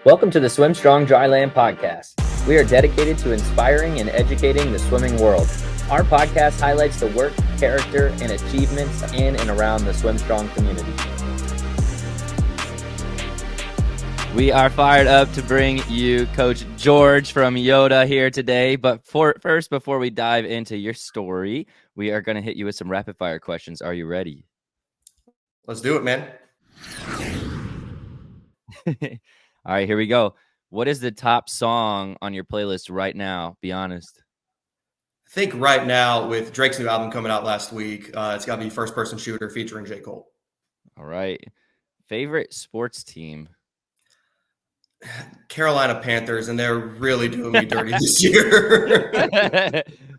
Welcome to the SwimStrong Dryland Podcast. We are dedicated to inspiring and educating the swimming world. Our podcast highlights the work, character, and achievements in and around the SwimStrong community. We are fired up to bring you Coach George from YOTA here today. But first, before we dive into your story, we are going to hit you with some rapid fire questions. Are you ready? Let's do it, man. All right, here we go. What is the top song on your playlist right now? Be honest. I think right now with Drake's new album coming out last week, it's got to be First Person Shooter featuring J. Cole. All right. Favorite sports team? Carolina Panthers, and they're really doing me dirty this year.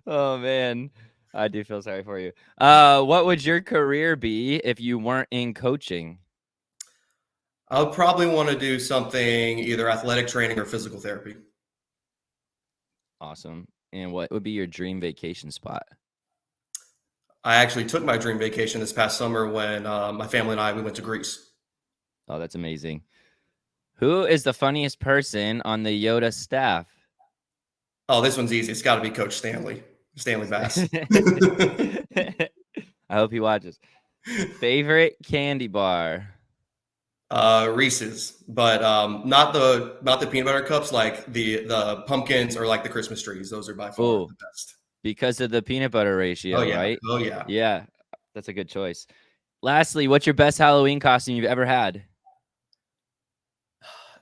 Oh, man. I do feel sorry for you. What would your career be if you weren't in coaching? I would probably want to do something either athletic training or physical therapy. Awesome. And what would be your dream vacation spot? I actually took my dream vacation this past summer when my family and I, we went to Greece. Oh, that's amazing. Who is the funniest person on the YOTA staff? Oh, this one's easy. It's got to be Coach Stanley Bass. I hope he watches. Favorite candy bar? Reese's, but not the peanut butter cups, like the pumpkins or like the Christmas trees. Those are by far the best. Because of the peanut butter ratio, right? Oh, yeah. Yeah, that's a good choice. Lastly, what's your best Halloween costume you've ever had?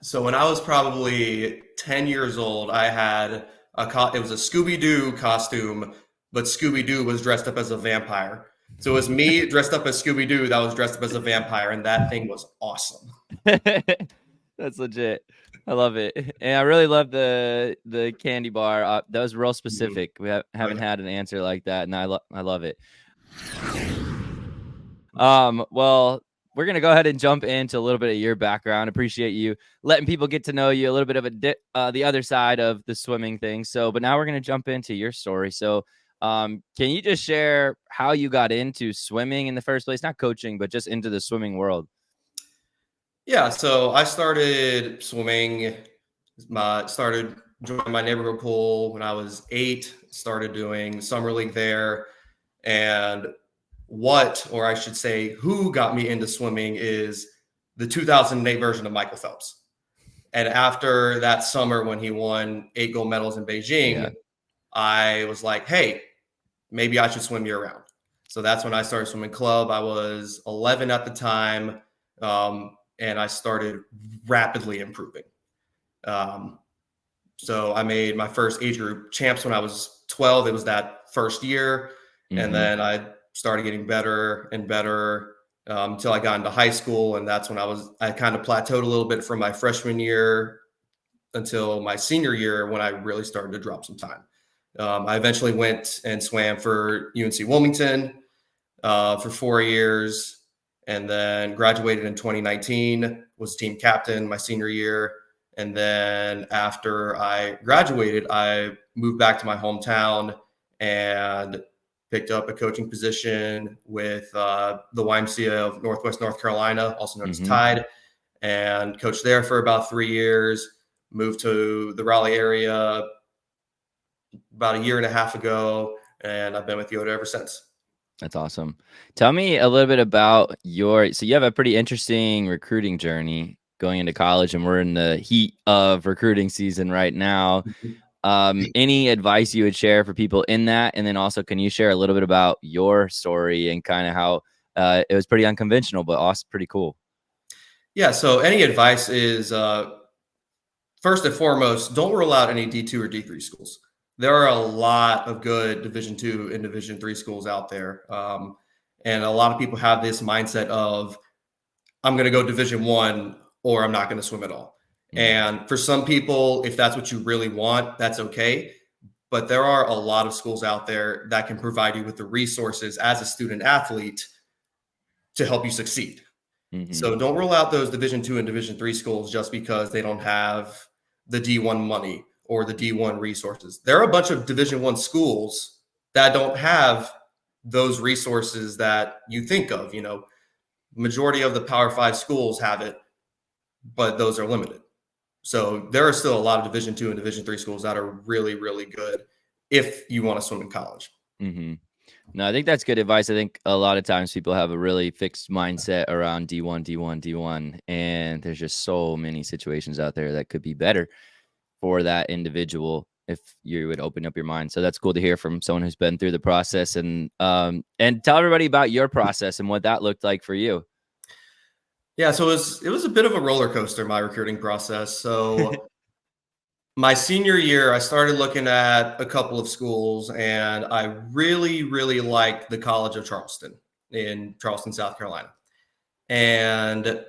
So when I was probably 10 years old, I had it was a Scooby-Doo costume, but Scooby-Doo was dressed up as a vampire. So it was me dressed up as Scooby-Doo that was dressed up as a vampire, and that thing was awesome. That's legit. I love it. And I really love the candy bar. That was real specific. We haven't had an answer like that, and I love it. Well, we're going to go ahead and jump into a little bit of your background. Appreciate you letting people get to know you a little bit of the other side of the swimming thing. But now we're going to jump into your story. So can you just share how you got into swimming in the first place? Not coaching, but just into the swimming world. Yeah, so I started swimming, started joining my neighborhood pool when I was 8, started doing summer league there. And or I should say, who got me into swimming is the 2008 version of Michael Phelps. And after that summer when he won 8 gold medals in Beijing, I was like, hey, maybe I should swim year round. So that's when I started swimming club. I was 11 at the time, and I started rapidly improving. So I made my first age group champs when I was 12. It was that first year. Mm-hmm. And then I started getting better and better until I got into high school. And that's when I kind of plateaued a little bit from my freshman year until my senior year when I really started to drop some time. I eventually went and swam for UNC Wilmington for 4 years, and then graduated in 2019, was team captain my senior year. And then after I graduated, I moved back to my hometown and picked up a coaching position with the YMCA of Northwest North Carolina, also known as TYDE, and coached there for about 3 years, moved to the Raleigh area about a year and a half ago, and I've been with YOTA ever since. That's awesome. Tell me a little bit about so you have a pretty interesting recruiting journey going into college, and we're in the heat of recruiting season right now. Any advice you would share for people in that? And then also, can you share a little bit about your story and kind of how it was pretty unconventional, but also pretty cool? Yeah. So any advice is, first and foremost, don't rule out any D2 or D3 schools. There are a lot of good Division II and Division III schools out there. And a lot of people have this mindset of, I'm going to go Division I or I'm not going to swim at all. Mm-hmm. And for some people, if that's what you really want, that's okay. But there are a lot of schools out there that can provide you with the resources as a student athlete to help you succeed. Mm-hmm. So don't rule out those Division II and Division III schools just because they don't have the D1 money or the D1 resources. There are a bunch of Division I schools that don't have those resources that you think of. You know, majority of the Power 5 schools have it, but those are limited. So there are still a lot of Division II and Division III schools that are really, really good if you want to swim in college. Mm-hmm. No, I think that's good advice. I think a lot of times people have a really fixed mindset around D1, D1, D1, and there's just so many situations out there that could be better for that individual if you would open up your mind. So that's cool to hear from someone who's been through the process, and tell everybody about your process and what that looked like for you. Yeah, so it was a bit of a roller coaster, my recruiting process. So my senior year, I started looking at a couple of schools, and I really, really liked the College of Charleston in Charleston, South Carolina. And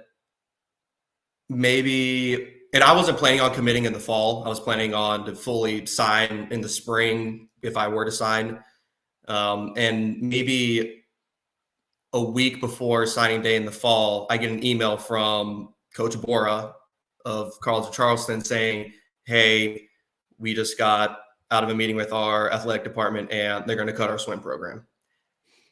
I wasn't planning on committing in the fall. I was planning on to fully sign in the spring if I were to sign. And maybe a week before signing day in the fall, I get an email from Coach Bora of College of Charleston saying, hey, we just got out of a meeting with our athletic department and they're going to cut our swim program.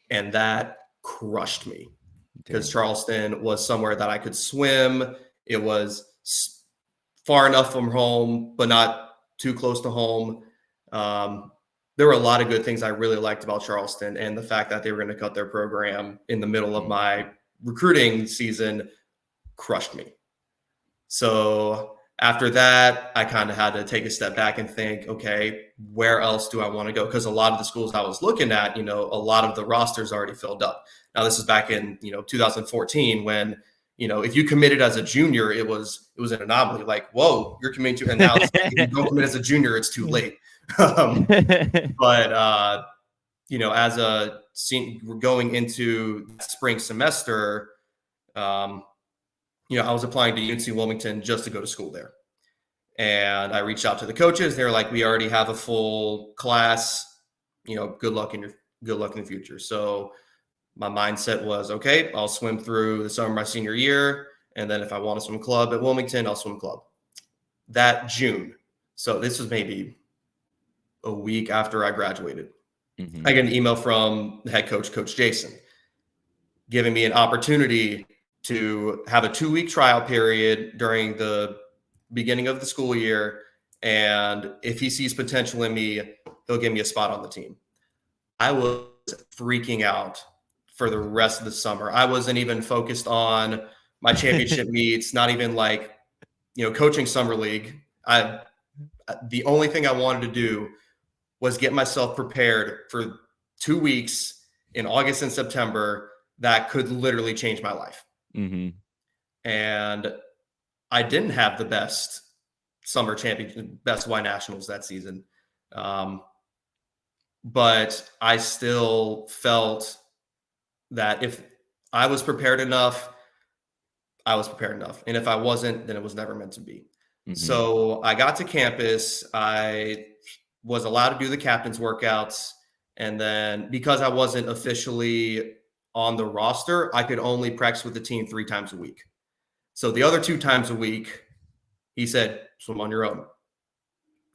And that crushed me because Charleston was somewhere that I could swim. It was far enough from home, but not too close to home. There were a lot of good things I really liked about Charleston, and the fact that they were going to cut their program in the middle of my recruiting season crushed me. So after that, I kind of had to take a step back and think, okay, where else do I want to go? Because a lot of the schools I was looking at, a lot of the rosters already filled up. Now, this is back in, 2014 when, if you committed as a junior, it was an anomaly. Like, whoa, you're committing to, and now if you don't commit as a junior, it's too late. But as a senior, going into spring semester, I was applying to UNC Wilmington just to go to school there. And I reached out to the coaches. They're like, we already have a full class, good luck in the future. So my mindset was, okay, I'll swim through the summer of my senior year. And then if I want to swim club at Wilmington, I'll swim club. That June. So this was maybe a week after I graduated. Mm-hmm. I get an email from the head coach, Coach Jason, giving me an opportunity to have a 2-week trial period during the beginning of the school year. And if he sees potential in me, he'll give me a spot on the team. I was freaking out for the rest of the summer. I wasn't even focused on my championship meets, not even like, coaching summer league. The only thing I wanted to do was get myself prepared for 2 weeks in August and September that could literally change my life. Mm-hmm. And I didn't have the best summer championship, best Y Nationals that season. But I still felt that if I was prepared enough, I was prepared enough. And if I wasn't, then it was never meant to be. Mm-hmm. So I got to campus. I was allowed to do the captain's workouts. And then because I wasn't officially on the roster, I could only practice with the team 3 times a week. So the other 2 times a week, he said, swim on your own.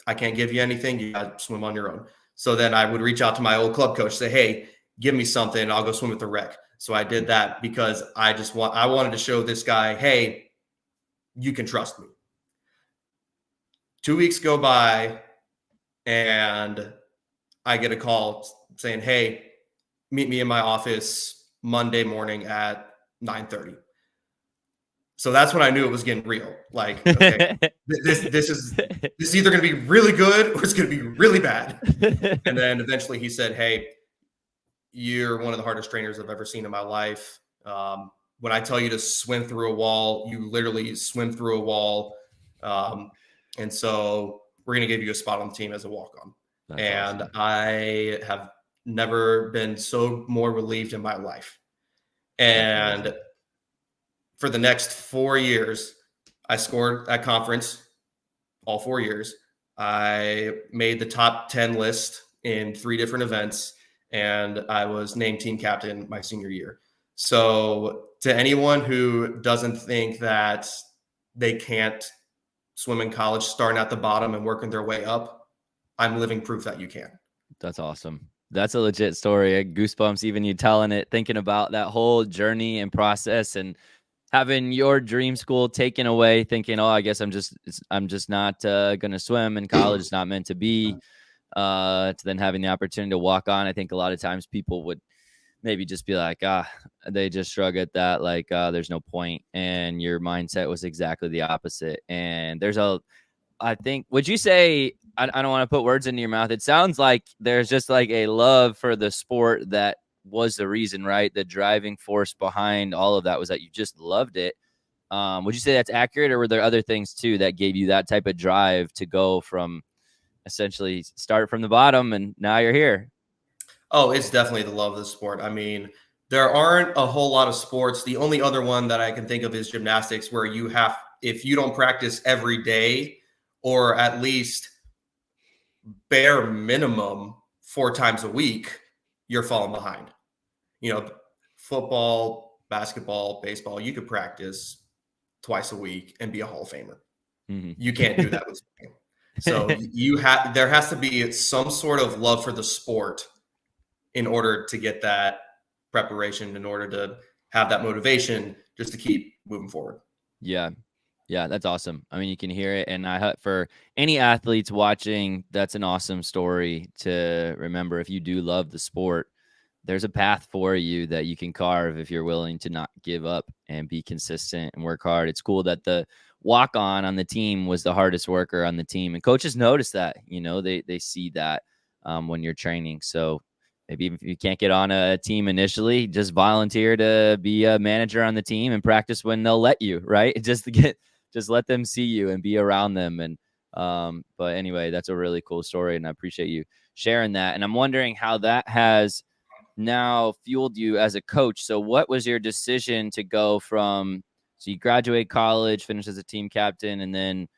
I can't give you anything. You got to swim on your own. So then I would reach out to my old club coach, say, hey, give me something and I'll go swim with the rec. So I did that because I wanted to show this guy, hey, you can trust me. 2 weeks go by and I get a call saying, hey, meet me in my office Monday morning at 9:30. So that's when I knew it was getting real. Like, okay, this is either going to be really good or it's going to be really bad. And then eventually he said, hey, you're one of the hardest trainers I've ever seen in my life. When I tell you to swim through a wall, you literally swim through a wall. And so we're going to give you a spot on the team as a walk-on. That's and awesome. I have never been so more relieved in my life. And for the next 4 years, I scored at conference all 4 years. I made the top 10 list in 3 different events, and I was named team captain my senior year. So to anyone who doesn't think that they can't swim in college, starting at the bottom and working their way up, I'm living proof that you can. That's awesome. That's a legit story. Goosebumps, even you telling it, thinking about that whole journey and process and having your dream school taken away, thinking, oh, I guess I'm just not going to swim in college. It's not meant to be. To then having the opportunity to walk on. I think a lot of times people would maybe just be like, they just shrug at that, like, there's no point. And your mindset was exactly the opposite. And I think, would you say, I don't want to put words into your mouth, it sounds like there's just like a love for the sport that was the reason, right? The driving force behind all of that was that you just loved it. Would you say that's accurate, or were there other things too that gave you that type of drive to go from essentially start from the bottom and now you're here? Oh, it's definitely the love of the sport. I mean, there aren't a whole lot of sports. The only other one that I can think of is gymnastics, where if you don't practice every day, or at least bare minimum 4 times a week, you're falling behind. Football, basketball, baseball, you could practice twice a week and be a Hall of Famer. Mm-hmm. You can't do that with swimming. So there has to be some sort of love for the sport in order to get that preparation, in order to have that motivation just to keep moving forward. Yeah. Yeah, that's awesome. I mean, you can hear it. And for any athletes watching, that's an awesome story to remember. If you do love the sport, there's a path for you that you can carve if you're willing to not give up and be consistent and work hard. It's cool that the walk-on the team was the hardest worker on the team. And coaches notice that, they see that when you're training. So maybe if you can't get on a team initially, just volunteer to be a manager on the team and practice when they'll let you, right? Just let them see you and be around them. And but anyway, that's a really cool story, and I appreciate you sharing that. And I'm wondering how that has now fueled you as a coach. So what was your decision to go from, so you graduate college, finish as a team captain, and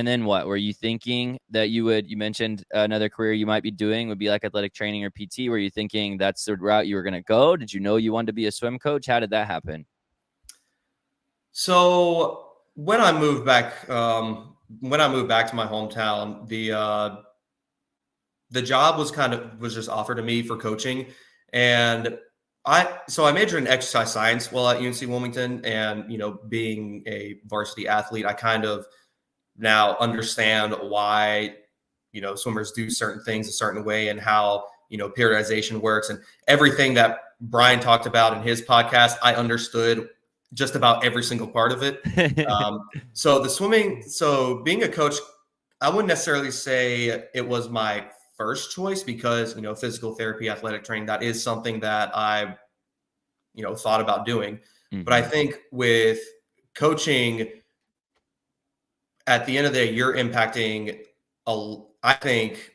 then what? Were you thinking that you mentioned another career you might be doing would be like athletic training or PT? Were you thinking that's the route you were going to go? Did you know you wanted to be a swim coach? How did that happen? So when I moved back to my hometown, the job was just offered to me for coaching. And I majored in exercise science while at UNC Wilmington, and being a varsity athlete, I kind of now understand why swimmers do certain things a certain way, and how periodization works, and everything that Brian talked about in his podcast, I understood just about every single part of it. So being a coach, I wouldn't necessarily say it was my first choice, because physical therapy, athletic training, that is something that I thought about doing. Mm-hmm. But I think with coaching, at the end of the day, you're impacting I think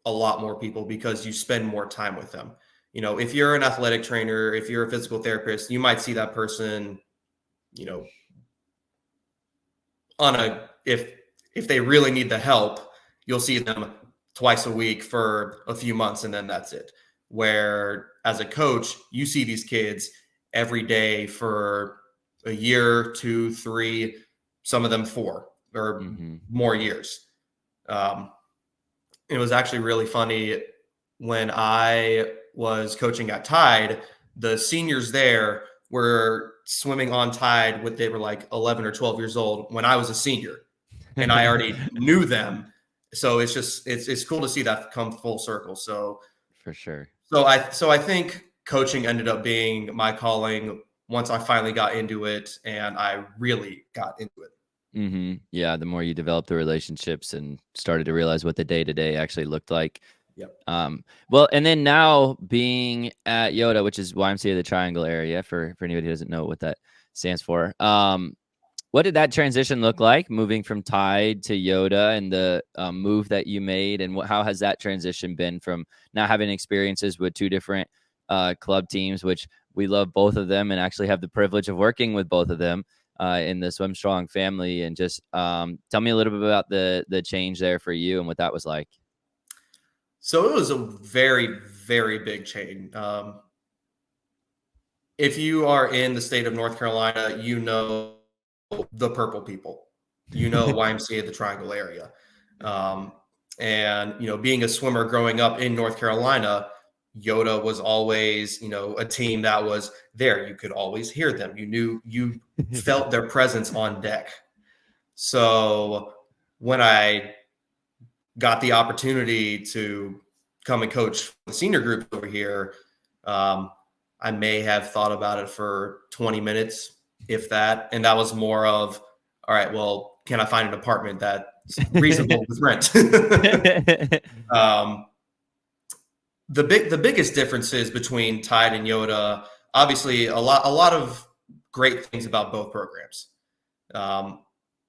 a lot more people, because you spend more time with them. If you're an athletic trainer, if you're a physical therapist, you might see that person, if they really need the help, you'll see them twice a week for a few months, and then that's it. Where as a coach, you see these kids every day for a year, 2, 3, some of them 4 or more years. It was actually really funny when I was coaching at TYDE. The seniors there were swimming on TYDE they were like 11 or 12 years old when I was a senior, and I already knew them. So it's cool to see that come full circle. So for sure. So I think coaching ended up being my calling once I finally got into it, and I really got into it. Mm-hmm. Yeah, the more you develop the relationships and started to realize what the day-to-day actually looked like. Yep. Well, and then now being at YOTA, which is YMCA of the Triangle Area, for anybody who doesn't know what that stands for. What did that transition look like, moving from TYDE to YOTA, and the move that you made, and how has that transition been from now having experiences with 2 different club teams, which we love both of them and actually have the privilege of working with both of them in the SwimStrong family, and just tell me a little bit about the change there for you and what that was like. So it was a very, very big change. If you are in the state of North Carolina, the purple people, YMCA of the Triangle Area. And, being a swimmer growing up in North Carolina, YOTA was always, a team that was there. You could always hear them. You felt their presence on deck. So when I got the opportunity to come and coach the senior group over here, I may have thought about it for 20 minutes, if that. And that was more of, all right, well, can I find an apartment that's reasonable with rent? The biggest differences between TYDE and YOTA, obviously a lot of great things about both programs.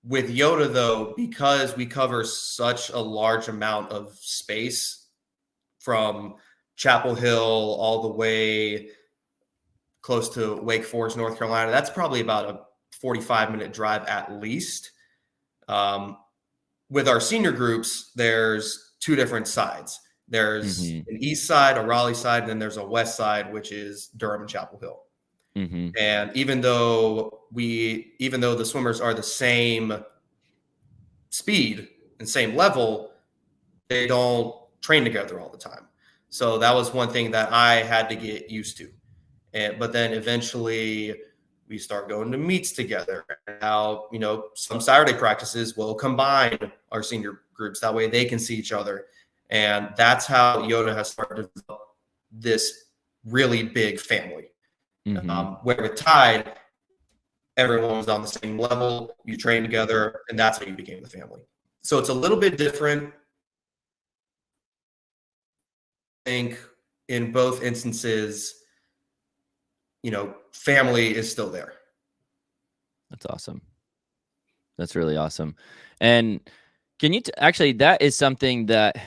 With YOTA, though, because we cover such a large amount of space from Chapel Hill all the way close to Wake Forest, North Carolina, that's probably about a 45-minute drive at least. With our senior groups, there's two different sides. There's an east side, a Raleigh side, and then there's a west side, which is Durham and Chapel Hill. And even though the swimmers are the same speed and same level, they don't train together all the time. So that was one thing that I had to get used to. But then eventually we start going to meets together. Now, some Saturday practices will combine our senior groups. That way they can see each other. And that's how YOTA has started this really big family. Where with TYDE, everyone was on the same level, you train together, and that's how you became the family. So it's a little bit different. I think in both instances, family is still there. That's awesome. That's really awesome. And can you actually, that is something that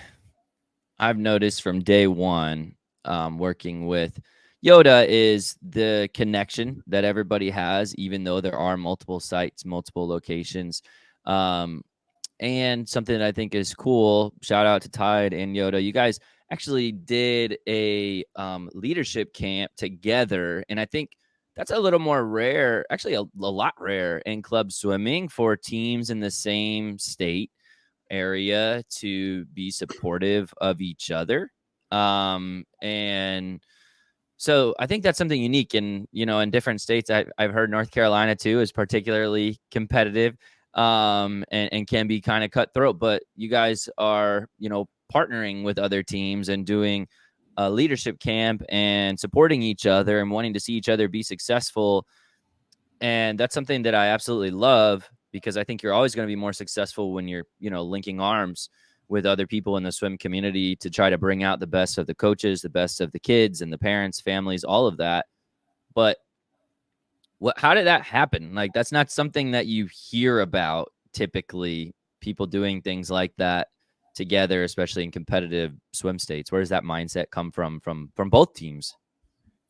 I've noticed from day one, working with YOTA, is the connection that everybody has, even though there are multiple sites, multiple locations. And something that I think is cool, shout out to TYDE and YOTA, you guys actually did a leadership camp together. And I think that's a little more rare, actually a lot rare in club swimming, for teams in the same state area to be supportive of each other. And so I think that's something unique. And, in different states, I've heard North Carolina too is particularly competitive, and can be kind of cutthroat, but you guys are, partnering with other teams and doing a leadership camp and supporting each other and wanting to see each other be successful. And that's something that I absolutely love, because I think you're always going to be more successful when you're, linking arms with other people in the swim community to try to bring out the best of the coaches, the best of the kids and the parents, families, all of that. But how did that happen? Like, that's not something that you hear about typically, people doing things like that together, especially in competitive swim states. Where does that mindset come from both teams?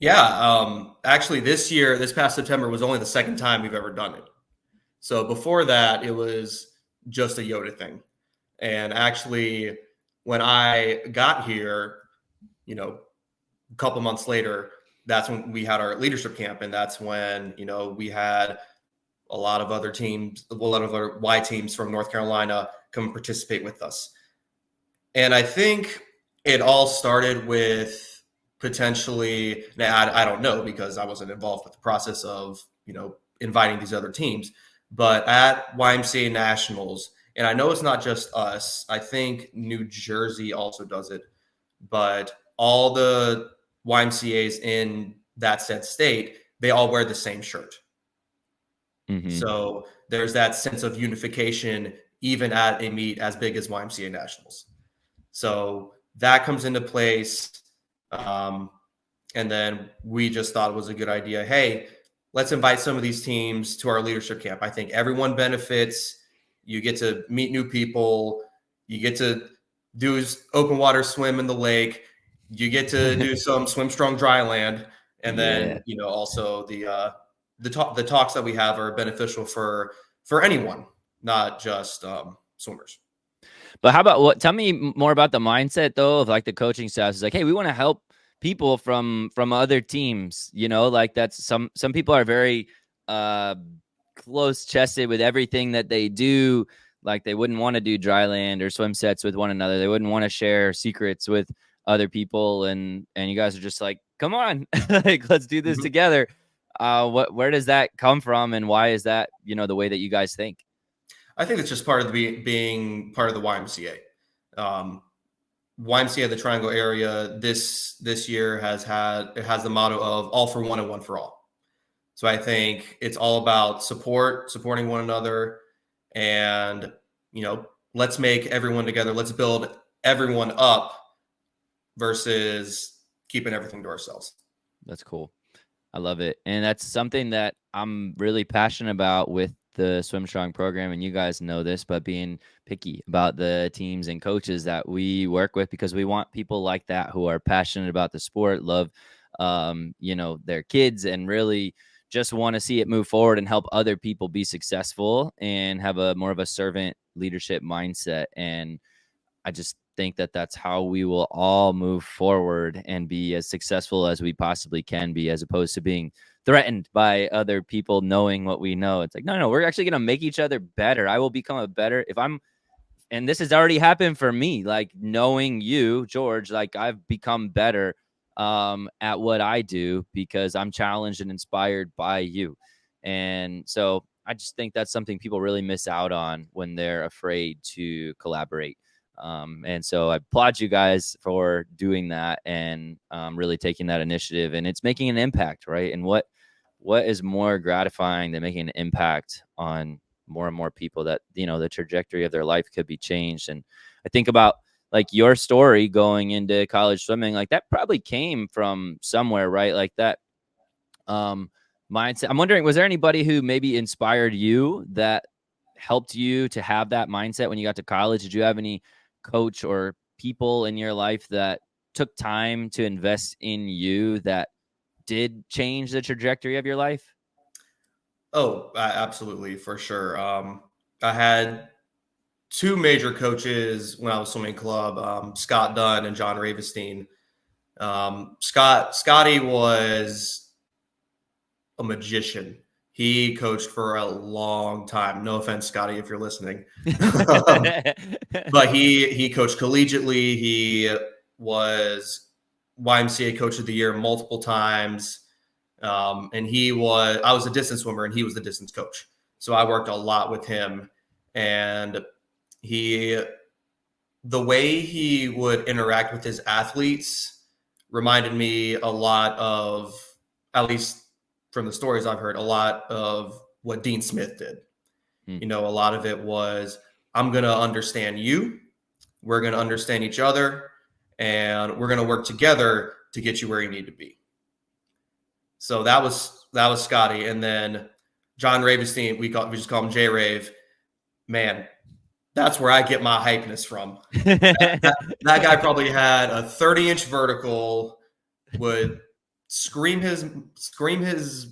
Yeah. Actually, this past September was only the second time we've ever done it. So before that, it was just a YOTA thing. And actually, when I got here, a couple months later, that's when we had our leadership camp. And that's when, we had a lot of other teams, a lot of other Y teams from North Carolina come participate with us. And I think it all started with potentially, now I don't know, because I wasn't involved with the process of, inviting these other teams, but at YMCA Nationals, and I know it's not just us, I think New Jersey also does it, but all the YMCAs in that said state, they all wear the same shirt. So there's that sense of unification, even at a meet as big as YMCA Nationals. So that comes into place. And then we just thought it was a good idea. Hey, let's invite some of these teams to our leadership camp. I think everyone benefits. You get to meet new people. You get to do open water swim in the lake. You get to do some SwimStrong Dryland. And then, also the talks that we have are beneficial for anyone, not just swimmers. But how about tell me more about the mindset though, of like the coaching staff is like, hey, we want to help people from other teams, like that's some people are very close chested with everything that they do. Like they wouldn't want to do dryland or swim sets with one another. They wouldn't want to share secrets with other people, and you guys are just like, come on, like, let's do this together. Where does that come from, and why is that, the way that you guys think? I think it's just part of being part of the YMCA. YMCA of the Triangle Area this year has the motto of all for one and one for all. So I think it's all about supporting one another, and let's make everyone together. Let's build everyone up versus keeping everything to ourselves. That's cool. I love it. And that's something that I'm really passionate about with the SwimStrong program. And you guys know this, but being picky about the teams and coaches that we work with, because we want people like that who are passionate about the sport, love, their kids, and really just want to see it move forward and help other people be successful and have a more of a servant leadership mindset. And I just think that that's how we will all move forward and be as successful as we possibly can be, as opposed to being threatened by other people knowing what we know. It's like, no, we're actually going to make each other better. I will become a better, and this has already happened for me, like knowing you, George, like I've become better at what I do because I'm challenged and inspired by you. And so I just think that's something people really miss out on when they're afraid to collaborate. And so I applaud you guys for doing that and really taking that initiative, and it's making an impact, right? And what is more gratifying than making an impact on more and more people that, the trajectory of their life could be changed. And I think about like your story going into college swimming, like that probably came from somewhere, right? Like that mindset. I'm wondering, was there anybody who maybe inspired you that helped you to have that mindset when you got to college? Did you have any coach or people in your life that took time to invest in you that did change the trajectory of your life? Oh, absolutely, for sure. I had two major coaches when I was swimming club, Scott Dunn and John Ravenstein. Scotty was a magician. He coached for a long time. No offense, Scotty, if you're listening. But he coached collegiately. He was YMCA Coach of the Year multiple times. And I was a distance swimmer and he was the distance coach. So I worked a lot with him. And the way he would interact with his athletes reminded me a lot of, at least from the stories I've heard, a lot of what Dean Smith did. A lot of it was, I'm going to understand you. We're going to understand each other, and we're going to work together to get you where you need to be. So that was Scotty. And then John Ravenstein, we just call him J-Rave. Man, that's where I get my hypeness from. that guy probably had a 30-inch vertical, would scream his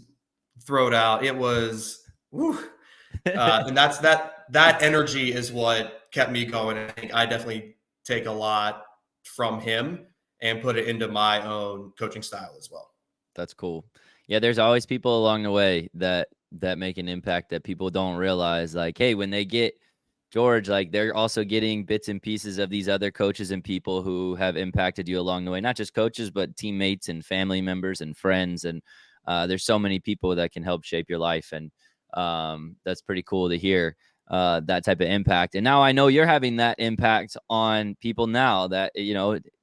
throat out. It was, woo. And that energy is what kept me going. I think I definitely take a lot from him and put it into my own coaching style as well. That's cool. Yeah, there's always people along the way that make an impact that people don't realize. Like, hey, when they get George, like they're also getting bits and pieces of these other coaches and people who have impacted you along the way, not just coaches, but teammates and family members and friends. And there's so many people that can help shape your life. And that's pretty cool to hear that type of impact. And now I know you're having that impact on people now that,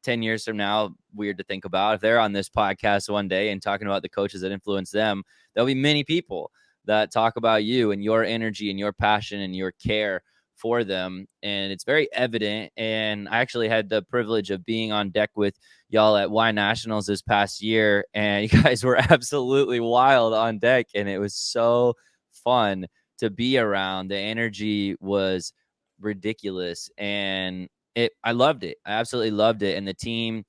10 years from now, weird to think about, if they're on this podcast one day and talking about the coaches that influence them, there'll be many people that talk about you and your energy and your passion and your care for them. And it's very evident. And I actually had the privilege of being on deck with y'all at Y Nationals this past year, and you guys were absolutely wild on deck, and it was so fun to be around. The energy was ridiculous, and I loved it. I absolutely loved it. And the team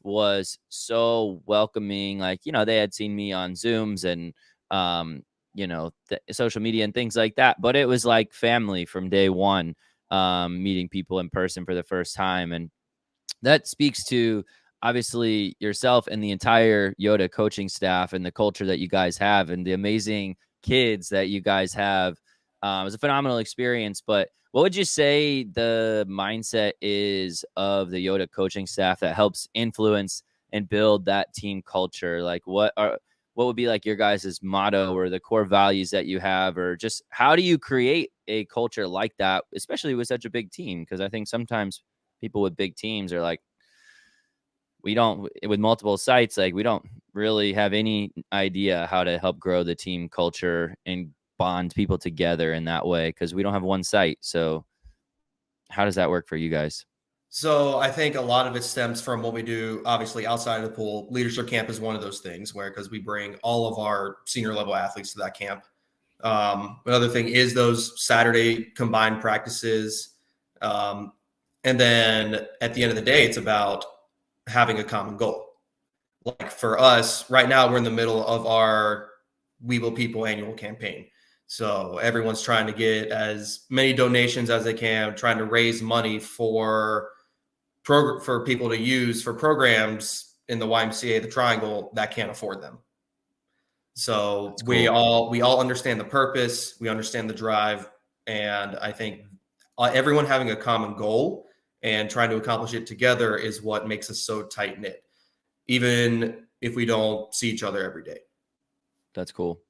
was so welcoming. Like, they had seen me on Zooms and the social media and things like that, but it was like family from day one, meeting people in person for the first time. And that speaks to obviously yourself and the entire YOTA coaching staff and the culture that you guys have and the amazing kids that you guys have. It was a phenomenal experience, but What would you say the mindset is of the YOTA coaching staff that helps influence and build that team culture? Like what would be like your guys' motto or the core values that you have, or just how do you create a culture like that, especially with such a big team? Because I think sometimes people with big teams are like, we don't, with multiple sites, like we don't really have any idea how to help grow the team culture and bond people together in that way because we don't have one site. So how does that work for you guys? So I think a lot of it stems from what we do, obviously, outside of the pool. Leadership camp is one of those things where, because we bring all of our senior level athletes to that camp. Another thing is those Saturday combined practices. And then at the end of the day, it's about having a common goal. Like for us right now, we're in the middle of our We Will People annual campaign. So everyone's trying to get as many donations as they can, trying to raise money for people to use for programs in the YMCA of the Triangle that can't afford them. So That's we cool. all understand the purpose, we understand the drive, and I think everyone having a common goal and trying to accomplish it together is what makes us so tight knit, even if we don't see each other every day. That's cool.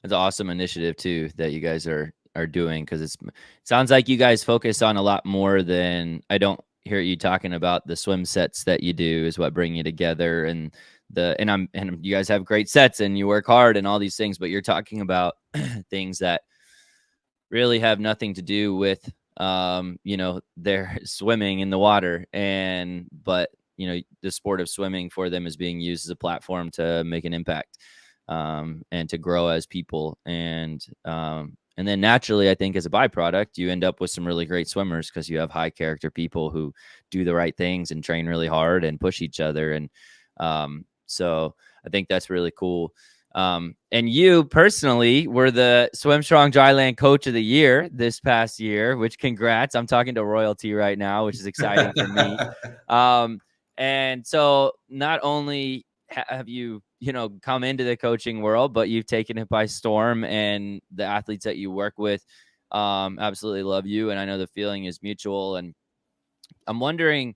That's an awesome initiative too that you guys are doing, because it sounds like you guys focus on a lot more than, I don't hear you talking about the swim sets that you do is what bring you together, and you guys have great sets and you work hard and all these things, but you're talking about things that really have nothing to do with they're swimming in the water, but the sport of swimming for them is being used as a platform to make an impact and to grow as people. And then naturally, I think as a byproduct, you end up with some really great swimmers because you have high character people who do the right things and train really hard and push each other. And so I think that's really cool. And you personally were the SwimStrong Dryland Coach of the Year this past year, which congrats. I'm talking to royalty right now, which is exciting for me. And so not only have you come into the coaching world, but you've taken it by storm, and the athletes that you work with absolutely love you. And I know the feeling is mutual. And I'm wondering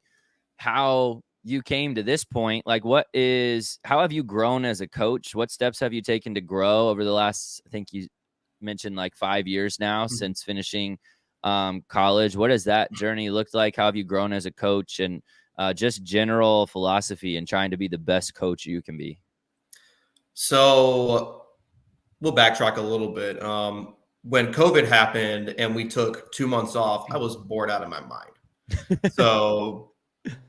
how you came to this point. Like, how have you grown as a coach? What steps have you taken to grow over the last, I think you mentioned like 5 years now since finishing college? What has that journey looked like? How have you grown as a coach, and just general philosophy and trying to be the best coach you can be? So we'll backtrack a little bit. When COVID happened and we took 2 months off, I was bored out of my mind. So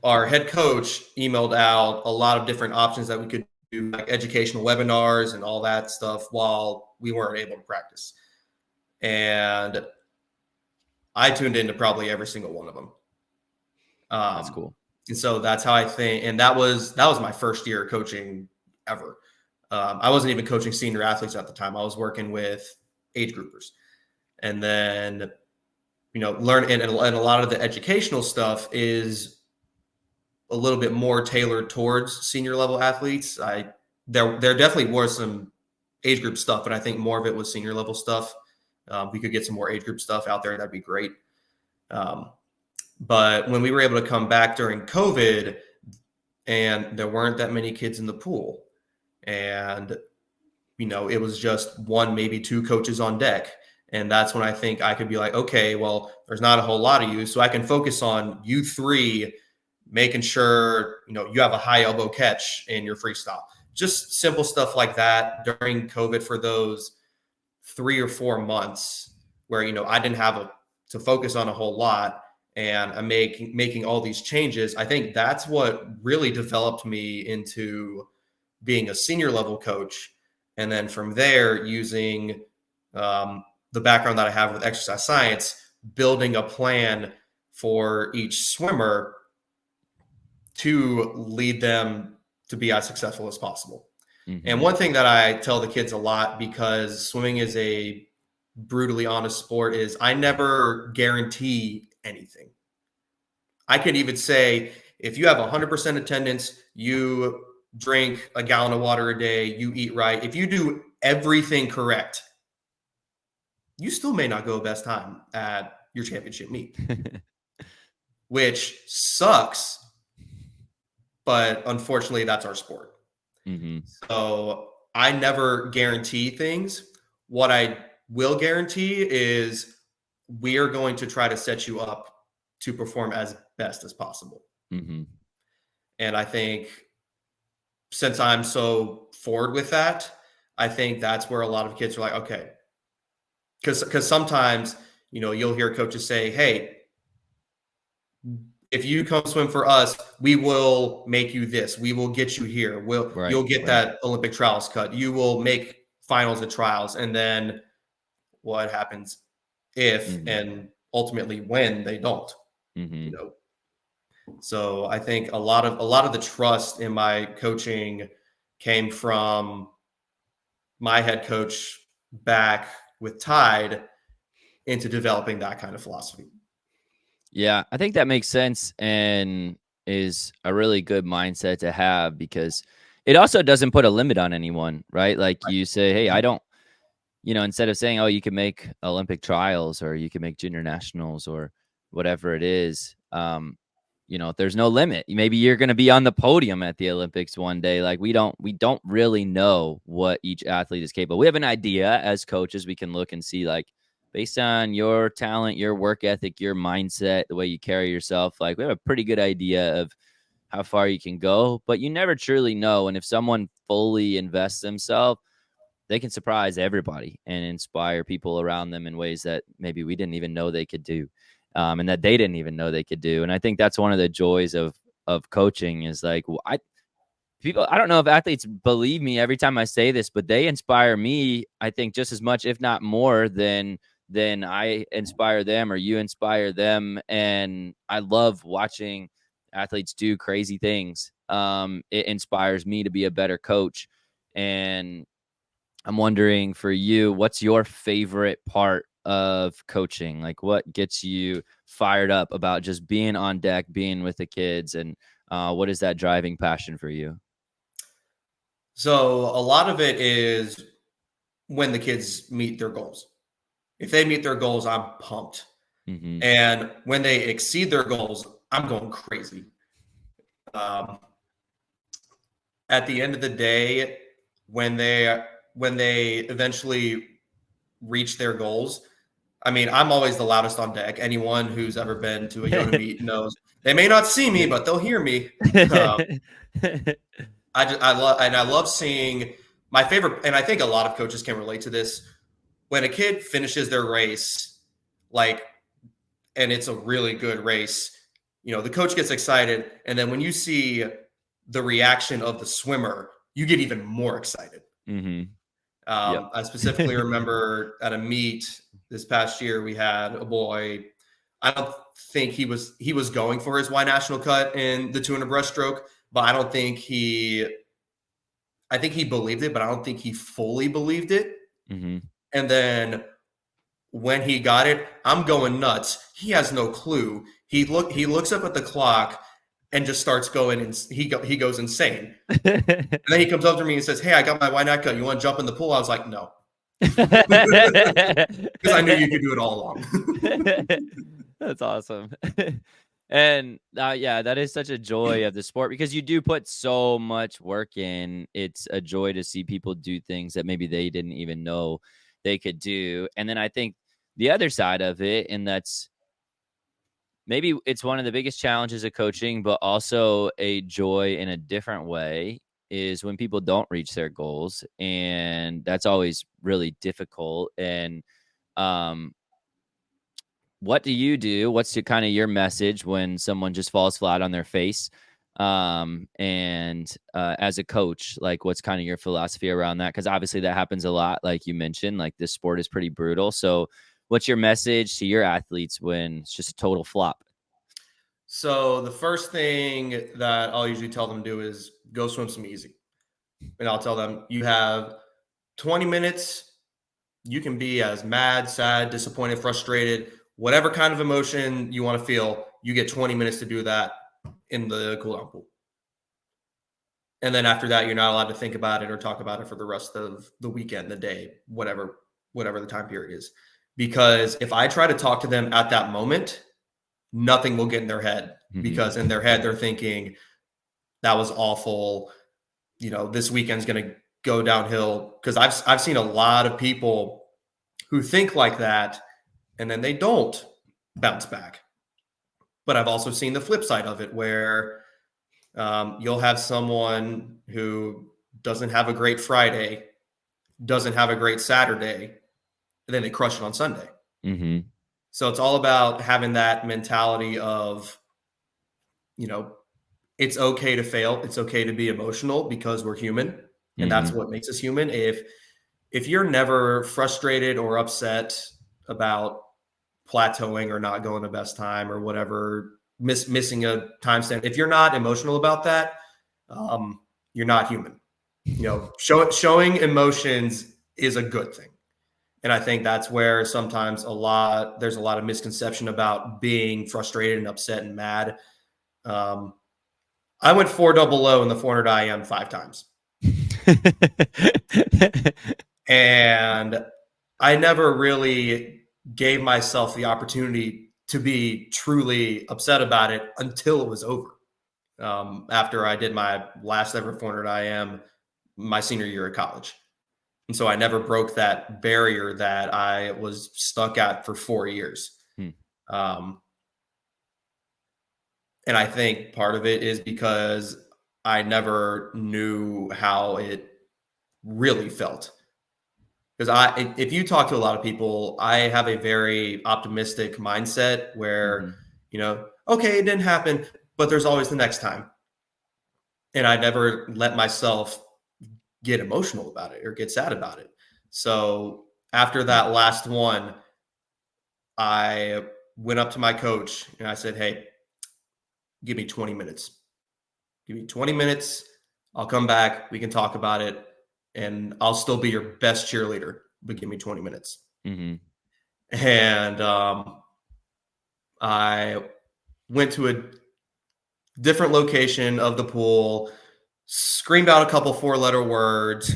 our head coach emailed out a lot of different options that we could do, like educational webinars and all that stuff, while we weren't able to practice. And I tuned into probably every single one of them. That's cool. And so that's how I think. And that was my first year of coaching ever. I wasn't even coaching senior athletes at the time. I was working with age groupers. And then, learn, and a lot of the educational stuff is a little bit more tailored towards senior level athletes. There definitely was some age group stuff, but I think more of it was senior level stuff. We could get some more age group stuff out there. That'd be great. But when we were able to come back during COVID, and there weren't that many kids in the pool, and it was just one, maybe two coaches on deck. And that's when I think I could be like, okay, well, there's not a whole lot of you, so I can focus on you three, making sure you have a high elbow catch in your freestyle. Just simple stuff like that during COVID for those 3 or 4 months where I didn't have to focus on a whole lot, and I'm making all these changes. I think that's what really developed me into being a senior level coach. And then from there, using the background that I have with exercise science, building a plan for each swimmer to lead them to be as successful as possible. Mm-hmm. And one thing that I tell the kids a lot, because swimming is a brutally honest sport, is I never guarantee anything. I could even say, if you have 100% attendance, you drink a gallon of water a day, you eat right, if you do everything correct, you still may not go best time at your championship meet, which sucks. But unfortunately, that's our sport. Mm-hmm. So I never guarantee things. What I will guarantee is we are going to try to set you up to perform as best as possible. Mm-hmm. And I think since I'm so forward with that, I think that's where a lot of kids are like, okay. Because sometimes, you'll hear coaches say, hey, if you come swim for us, we will make you this. We will get you here. You'll get that Olympic trials cut. You will make finals and trials. And then what happens if and ultimately when they don't? So I think a lot of the trust in my coaching came from my head coach back with TYDE into developing that kind of philosophy. Yeah, I think that makes sense and is a really good mindset to have, because it also doesn't put a limit on anyone, right? Like you say, hey, I don't, instead of saying, oh, you can make Olympic trials or you can make junior nationals or whatever it is, there's no limit. Maybe you're going to be on the podium at the Olympics one day. Like we don't really know what each athlete is capable. We have an idea as coaches. We can look and see, like, based on your talent, your work ethic, your mindset, the way you carry yourself, like we have a pretty good idea of how far you can go, but you never truly know. And if someone fully invests themselves, they can surprise everybody and inspire people around them in ways that maybe we didn't even know they could do, and that they didn't even know they could do. And I think that's one of the joys of coaching is like, I don't know if athletes believe me every time I say this, but they inspire me, I think, just as much, if not more, than I inspire them or you inspire them. And I love watching athletes do crazy things. It inspires me to be a better coach. And I'm wondering for you, what's your favorite part of coaching? Like, what gets you fired up about just being on deck, being with the kids, and what is that driving passion for you? So a lot of it is when the kids meet their goals. If they meet their goals, I'm pumped. And when they exceed their goals, I'm going crazy. At the end of the day, when they eventually reach their goals, I mean, I'm always the loudest on deck. Anyone who's ever been to a YOTA meet knows they may not see me, but they'll hear me. I love seeing my favorite, and I think a lot of coaches can relate to this. When a kid finishes their race, and it's a really good race, the coach gets excited. And then when you see the reaction of the swimmer, you get even more excited. I specifically remember at a meet this past year, we had a boy. I don't think he was going for his Y national cut in the 200 breaststroke, but I think he believed it, but I don't think he fully believed it. And then when he got it, I'm going nuts. He has no clue. He looks up at the clock and just starts going, and he goes insane. And then he comes up to me and says, "Hey, I got my Y nat cut. You want to jump in the pool?" I was like, "No," because I knew you could do it all along. That's awesome. And yeah, that is such a joy of the sport, because you do put so much work in. It's a joy to see people do things that maybe they didn't even know they could do. And then I think the other side of it, and that's maybe it's one of the biggest challenges of coaching, but also a joy in a different way, is when people don't reach their goals. And that's always really difficult. And what do you do? What's kind of your message when someone just falls flat on their face? As a coach, like, what's kind of your philosophy around that? Because obviously that happens a lot. Like you mentioned, like, this sport is pretty brutal. So what's your message to your athletes when it's just a total flop? So the first thing that I'll usually tell them to do is go swim some easy. And I'll tell them, you have 20 minutes. You can be as mad, sad, disappointed, frustrated, whatever kind of emotion you want to feel. You get 20 minutes to do that in the cool-down pool. And then after that, you're not allowed to think about it or talk about it for the rest of the weekend, the day, whatever the time period is. because if I try to talk to them at that moment, nothing will get in their head, because in their head, they're thinking that was awful. This weekend's going to go downhill, because I've seen a lot of people who think like that and then they don't bounce back. But I've also seen the flip side of it, where you'll have someone who doesn't have a great Friday, doesn't have a great Saturday, and then they crush it on Sunday. So it's all about having that mentality of, it's okay to fail. It's okay to be emotional, because we're human, and that's what makes us human. If you're never frustrated or upset about plateauing or not going the best time or whatever, missing a timestamp, if you're not emotional about that, you're not human. Showing emotions is a good thing. And I think that's where sometimes there's a lot of misconception about being frustrated and upset and mad. I went 400 in the 400 IM 5 times. And I never really gave myself the opportunity to be truly upset about it until it was over. After I did my last ever 400 IM my senior year of college. And so I never broke that barrier that I was stuck at for 4 years. And I think part of it is because I never knew how it really felt. Because if you talk to a lot of people, I have a very optimistic mindset where, okay, it didn't happen, but there's always the next time. And I never let myself get emotional about it or get sad about it. So after that last one, I went up to my coach and I said, hey, give me 20 minutes. Give me 20 minutes. I'll come back. We can talk about it. And I'll still be your best cheerleader, but give me 20 minutes. And I went to a different location of the pool, screamed out a couple 4-letter words,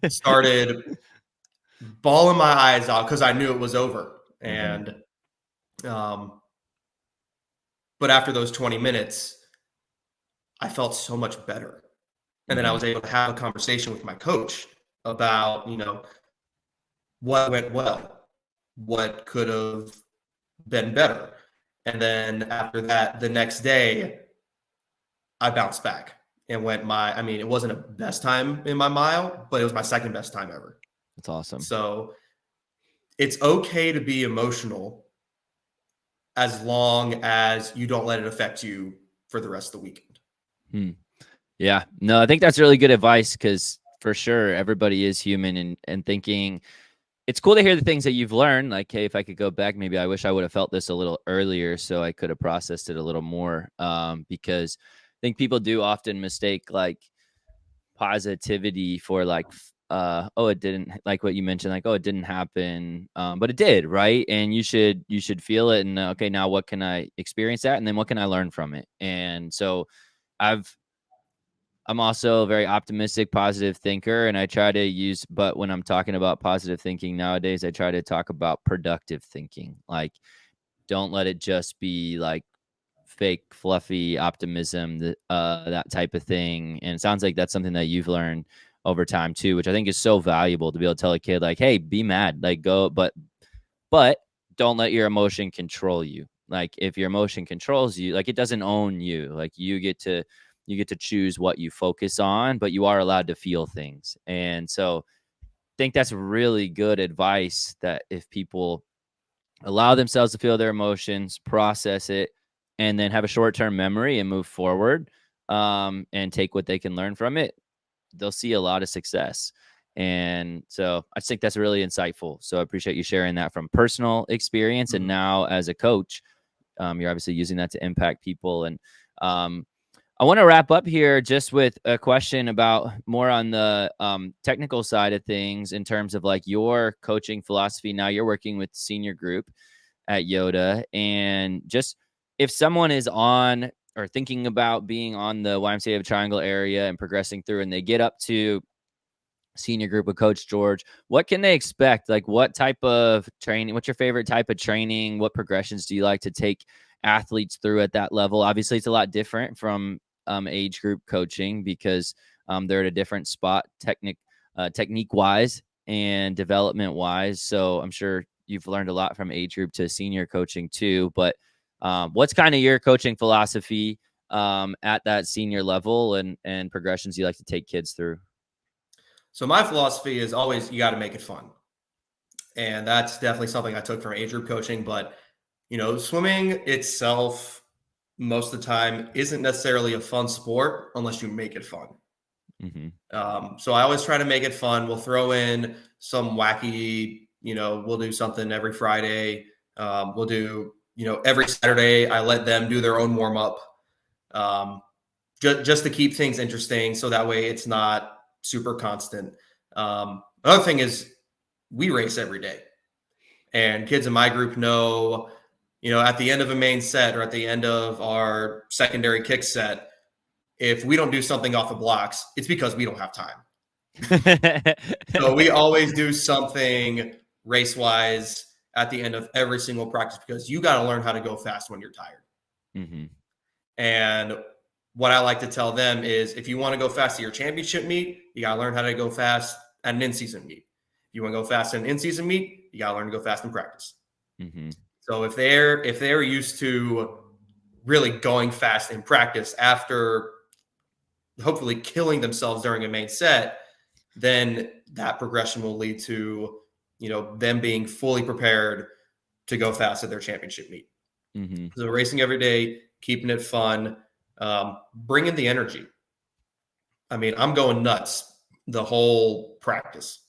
started bawling my eyes out because I knew it was over. And but after those 20 minutes, I felt so much better. And then I was able to have a conversation with my coach about, what went well, what could have been better. And then after that, the next day, I bounced back and went it wasn't a best time in my mile, but it was my second best time ever. That's awesome. So it's okay to be emotional as long as you don't let it affect you for the rest of the weekend. Yeah, no, I think that's really good advice, because for sure, everybody is human, and thinking it's cool to hear the things that you've learned. Like, hey, if I could go back, maybe I wish I would have felt this a little earlier so I could have processed it a little more. Because I think people do often mistake like positivity for like, it didn't, like what you mentioned, like, it didn't happen, but it did, right? And you should feel it, and okay, now what can I experience that, and then what can I learn from it? And so I'm also a very optimistic, positive thinker, and I try to use, but when I'm talking about positive thinking nowadays, I try to talk about productive thinking. Like, don't let it just be like fake, fluffy optimism, that type of thing. And it sounds like that's something that you've learned over time too, which I think is so valuable to be able to tell a kid, like, hey, be mad, like go, but don't let your emotion control you. Like, if your emotion controls you, like, it doesn't own you. Like, you get to choose what you focus on, but you are allowed to feel things. And so I think that's really good advice, that if people allow themselves to feel their emotions, process it, and then have a short-term memory and move forward, and take what they can learn from it, they'll see a lot of success. And so I just think that's really insightful. So I appreciate you sharing that from personal experience. And now as a coach, you're obviously using that to impact people. And I want to wrap up here just with a question about more on the technical side of things, in terms of like your coaching philosophy. Now you're working with senior group at YOTA, and just if someone is on or thinking about being on the YMCA of Triangle Area and progressing through, and they get up to senior group with Coach George. What can they expect? Like, what type of training? What's your favorite type of training? What progressions do you like to take athletes through at that level? Obviously, it's a lot different from age group coaching because they're at a different spot technique wise and development wise. So I'm sure you've learned a lot from age group to senior coaching too. But what's kind of your coaching philosophy at that senior level and progressions you like to take kids through? So my philosophy is always, you got to make it fun. And that's definitely something I took from age group coaching. But, swimming itself, most of the time, isn't necessarily a fun sport unless you make it fun. Mm-hmm. So I always try to make it fun. We'll throw in some wacky, we'll do something every Friday. We'll do, every Saturday, I let them do their own warm up just to keep things interesting. So that way it's not super constant. Another thing is we race every day, and kids in my group know, at the end of a main set or at the end of our secondary kick set, if we don't do something off the blocks, it's because we don't have time. So we always do something race wise at the end of every single practice, because you got to learn how to go fast when you're tired. Mm-hmm. And what I like to tell them is, if you want to go fast at your championship meet, you got to learn how to go fast at an in-season meet. If you want to go fast at an in-season meet, you got to learn to go fast in practice. Mm-hmm. So if they're used to really going fast in practice after hopefully killing themselves during a main set, then that progression will lead to, them being fully prepared to go fast at their championship meet. Mm-hmm. So racing every day, keeping it fun, bringing the energy. I mean, I'm going nuts the whole practice.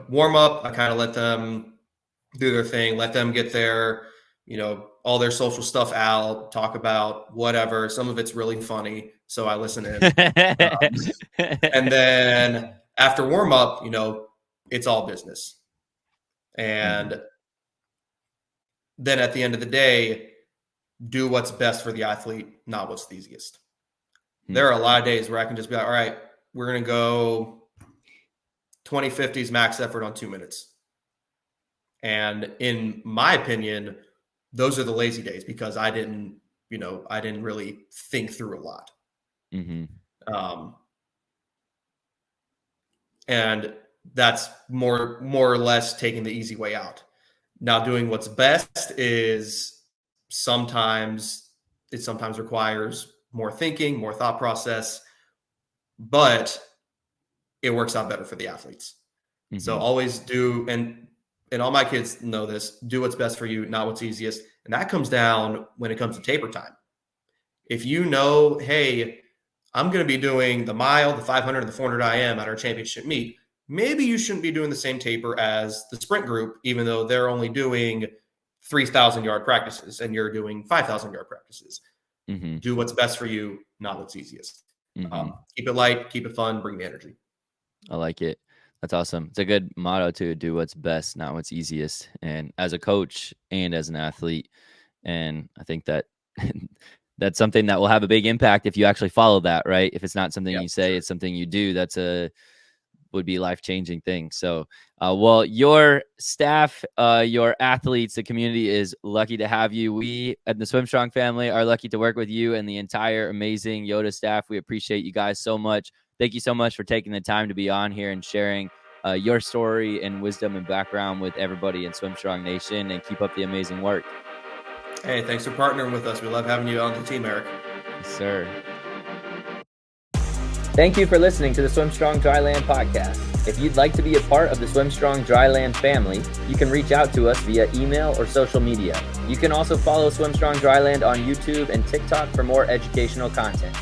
Warm up, I kind of let them do their thing, let them get their, all their social stuff out, talk about whatever. Some of it's really funny, so I listen in. And then after warm up, it's all business. And then at the end of the day, do what's best for the athlete, not what's the easiest. There are a lot of days where I can just be like, all right, we're going to go 20/50s max effort on 2 minutes. And in my opinion, those are the lazy days, because I didn't really think through a lot. Mm-hmm. And that's more or less taking the easy way out. Now, doing what's best is sometimes requires more thinking, more thought process, but it works out better for the athletes. Mm-hmm. So always do, and all my kids know this, do what's best for you, not what's easiest. And that comes down when it comes to taper time. If you know, hey, I'm going to be doing the mile, the 500, and the 400 IM at our championship meet, maybe you shouldn't be doing the same taper as the sprint group, even though they're only doing 3,000 yard practices and you're doing 5,000 yard practices. Mm-hmm. Do what's best for you, not what's easiest. Mm-hmm. Keep it light, keep it fun, bring the energy. I like it. That's awesome. It's a good motto too. Do what's best, not what's easiest. And as a coach and as an athlete, and I think that that's something that will have a big impact if you actually follow that, right? If it's not something you say, it's something you do. Would be life-changing thing. So, well, your staff, your athletes, the community is lucky to have you. We at the SwimStrong family are lucky to work with you and the entire amazing YOTA staff. We appreciate you guys so much. Thank you so much for taking the time to be on here and sharing your story and wisdom and background with everybody in SwimStrong Nation, and keep up the amazing work. Hey, thanks for partnering with us. We love having you on the team, Eric. Yes, sir. Thank you for listening to the SwimStrong Dryland Podcast. If you'd like to be a part of the SwimStrong Dryland family, you can reach out to us via email or social media. You can also follow SwimStrong Dryland on YouTube and TikTok for more educational content.